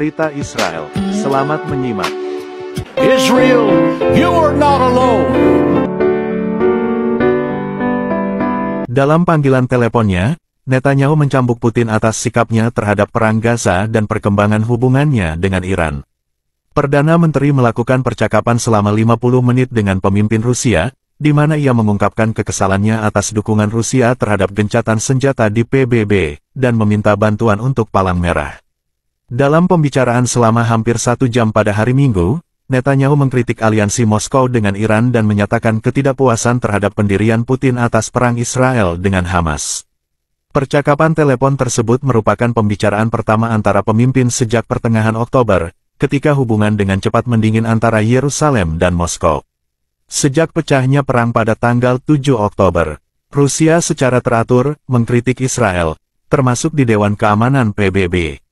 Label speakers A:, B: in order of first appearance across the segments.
A: Berita Israel. Selamat menyimak.
B: Israel, you are not alone.
A: Dalam panggilan teleponnya, Netanyahu mencambuk Putin atas sikapnya terhadap perang Gaza dan perkembangan hubungannya dengan Iran. Perdana Menteri melakukan percakapan selama 50 menit dengan pemimpin Rusia, di mana ia mengungkapkan kekesalannya atas dukungan Rusia terhadap gencatan senjata di PBB, dan meminta bantuan untuk Palang Merah. Dalam pembicaraan selama hampir 1 jam pada hari Minggu, Netanyahu mengkritik aliansi Moskow dengan Iran dan menyatakan ketidakpuasan terhadap pendirian Putin atas perang Israel dengan Hamas. Percakapan telepon tersebut merupakan pembicaraan pertama antara pemimpin sejak pertengahan Oktober, ketika hubungan dengan cepat mendingin antara Yerusalem dan Moskow. Sejak pecahnya perang pada tanggal 7 Oktober, Rusia secara teratur mengkritik Israel, termasuk di Dewan Keamanan PBB.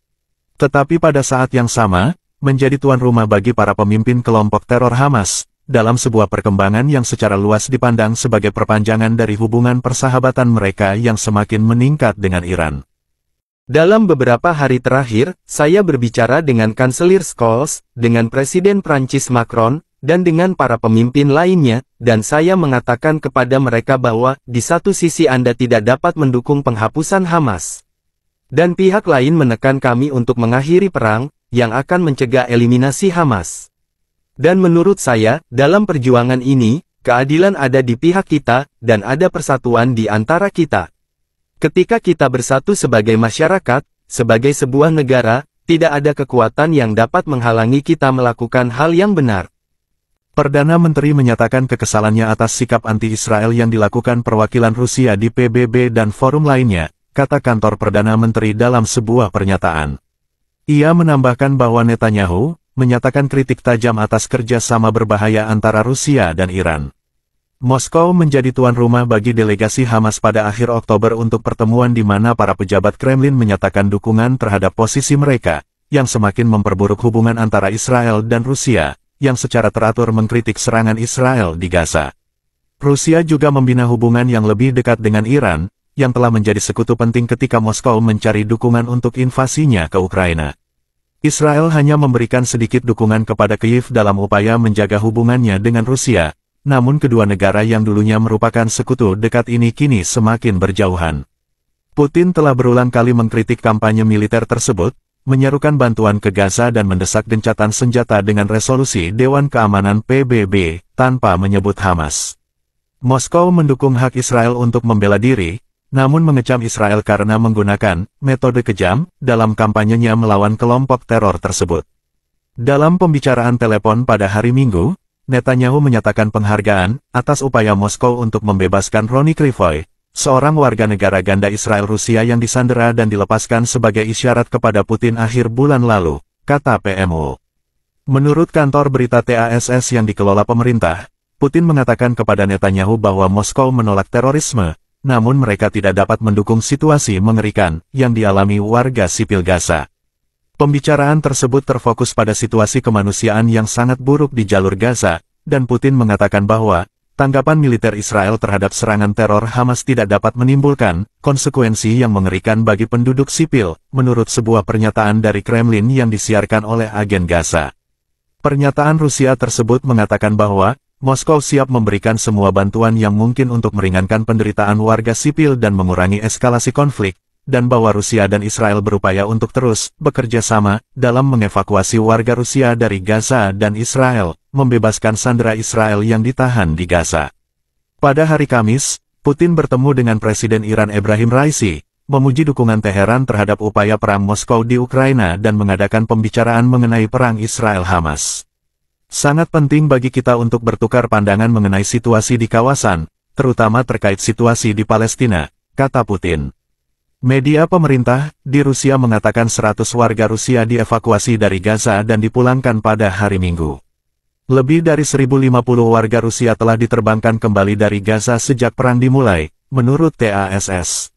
A: Tetapi pada saat yang sama, menjadi tuan rumah bagi para pemimpin kelompok teror Hamas, dalam sebuah perkembangan yang secara luas dipandang sebagai perpanjangan dari hubungan persahabatan mereka yang semakin meningkat dengan Iran.
C: Dalam beberapa hari terakhir, saya berbicara dengan Kanselir Scholz, dengan Presiden Prancis Macron, dan dengan para pemimpin lainnya, dan saya mengatakan kepada mereka bahwa, di satu sisi Anda tidak dapat mendukung penghapusan Hamas. Dan pihak lain menekan kami untuk mengakhiri perang, yang akan mencegah eliminasi Hamas. Dan menurut saya, dalam perjuangan ini, keadilan ada di pihak kita, dan ada persatuan di antara kita. Ketika kita bersatu sebagai masyarakat, sebagai sebuah negara, tidak ada kekuatan yang dapat menghalangi kita melakukan hal yang benar.
A: Perdana Menteri menyatakan kekesalannya atas sikap anti-Israel yang dilakukan perwakilan Rusia di PBB dan forum lainnya, kata kantor Perdana Menteri dalam sebuah pernyataan. Ia menambahkan bahwa Netanyahu menyatakan kritik tajam atas kerjasama berbahaya antara Rusia dan Iran. Moskow menjadi tuan rumah bagi delegasi Hamas pada akhir Oktober untuk pertemuan di mana para pejabat Kremlin menyatakan dukungan terhadap posisi mereka, yang semakin memperburuk hubungan antara Israel dan Rusia, yang secara teratur mengkritik serangan Israel di Gaza. Rusia juga membina hubungan yang lebih dekat dengan Iran, yang telah menjadi sekutu penting ketika Moskow mencari dukungan untuk invasinya ke Ukraina. Israel hanya memberikan sedikit dukungan kepada Kyiv dalam upaya menjaga hubungannya dengan Rusia, namun kedua negara yang dulunya merupakan sekutu dekat ini kini semakin berjauhan. Putin telah berulang kali mengkritik kampanye militer tersebut, menyerukan bantuan ke Gaza dan mendesak gencatan senjata dengan resolusi Dewan Keamanan PBB, tanpa menyebut Hamas. Moskow mendukung hak Israel untuk membela diri, namun mengecam Israel karena menggunakan metode kejam dalam kampanyenya melawan kelompok teror tersebut. Dalam pembicaraan telepon pada hari Minggu, Netanyahu menyatakan penghargaan atas upaya Moskow untuk membebaskan Roni Krivoy, seorang warga negara ganda Israel Rusia yang disandera dan dilepaskan sebagai isyarat kepada Putin akhir bulan lalu, kata PMO. Menurut kantor berita TASS yang dikelola pemerintah, Putin mengatakan kepada Netanyahu bahwa Moskow menolak terorisme, namun mereka tidak dapat mendukung situasi mengerikan yang dialami warga sipil Gaza. Pembicaraan tersebut terfokus pada situasi kemanusiaan yang sangat buruk di jalur Gaza, dan Putin mengatakan bahwa tanggapan militer Israel terhadap serangan teror Hamas tidak dapat menimbulkan konsekuensi yang mengerikan bagi penduduk sipil, menurut sebuah pernyataan dari Kremlin yang disiarkan oleh agen Gaza. Pernyataan Rusia tersebut mengatakan bahwa Moskow siap memberikan semua bantuan yang mungkin untuk meringankan penderitaan warga sipil dan mengurangi eskalasi konflik, dan bahwa Rusia dan Israel berupaya untuk terus bekerja sama dalam mengevakuasi warga Rusia dari Gaza dan Israel, membebaskan sandera Israel yang ditahan di Gaza. Pada hari Kamis, Putin bertemu dengan Presiden Iran Ebrahim Raisi, memuji dukungan Teheran terhadap upaya perang Moskow di Ukraina dan mengadakan pembicaraan mengenai perang Israel-Hamas. Sangat penting bagi kita untuk bertukar pandangan mengenai situasi di kawasan, terutama terkait situasi di Palestina, kata Putin. Media pemerintah di Rusia mengatakan 100 warga Rusia dievakuasi dari Gaza dan dipulangkan pada hari Minggu. Lebih dari 1.050 warga Rusia telah diterbangkan kembali dari Gaza sejak perang dimulai, menurut TASS.